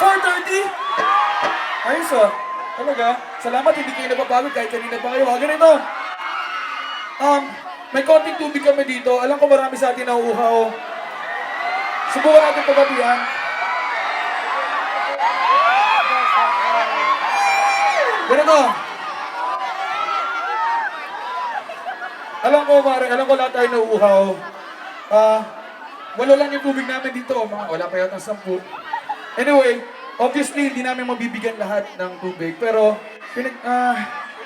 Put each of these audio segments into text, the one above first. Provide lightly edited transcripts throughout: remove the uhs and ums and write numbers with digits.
4:30? Ayos ah. Talaga? Salamat, hindi kayo napapagod kahit kanina pa kayo. Ganito. May konting tubig kami dito. Alam ko marami sa atin nauuhaw. Subukan natin pagbabihan. Ganito. Alam ko lahat tayo nauuhaw. Wala lang yung tubig namin dito. Wala pa yata 10. Anyway, obviously, hindi namin mabibigyan lahat ng tubig. Pero,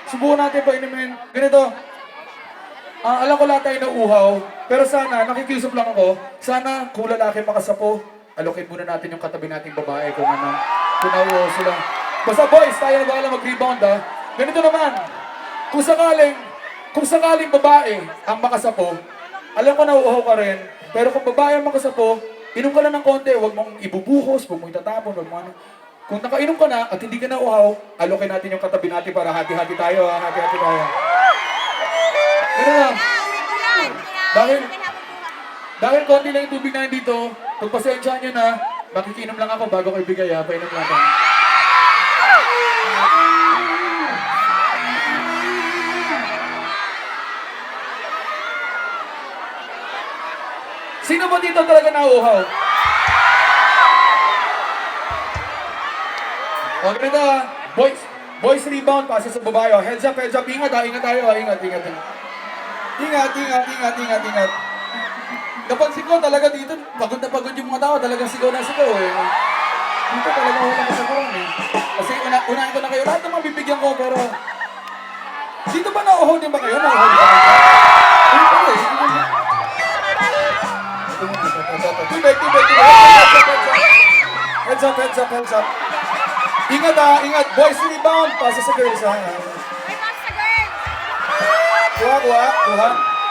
subukan natin pa inumin. Ganito. Alam ko lahat tayo nauuhaw. Pero sana, nakikiusap lang ako. Sana, kung lalaki makasapo, allocate muna natin yung katabi nating babae kung nauuhaw sila. Basta boys, tayo na bahala mag-rebound ha. Ganito naman. Kung sakaling babae ang makasapo, alam ko nauuhaw ka rin. Pero kung babae ang makasapo, inom ka lang ng konti, huwag mong ibubuhos, huwag mong itatapon, huwag mo ano. Kung nakainom ka na at hindi ka na uhaw, alokin natin yung katabi natin para hati-hati tayo, ha? Hati-hati tayo. Pero na, dahil konti lang yung tubig na dito, pagpasensyahan nyo na, makikinom lang ako bago ko ibigay, ha? Painom lang tayo. Sino ba dito talaga nauuhaw? O, ganito ha. Boys rebound, pasa sa babae. Heads up. Ingat ha, ingat tayo ha. Ingat. Ingat. Napansin ko talaga dito, pagod na pagod yung mga tao. Talagang sigaw na sigaw eh. Dito talaga walang kasaguran eh. Kasi unahin ko na kayo. Lahat naman bibigyan ko, pero... Dito ba nauuhaw din ba kayo? Nauuhaw din ba kayo? Dito eh. Tubig. Heads up. Ingat. Boys rebound. Pasa sa girls ha. May mga sa girls! Kuha.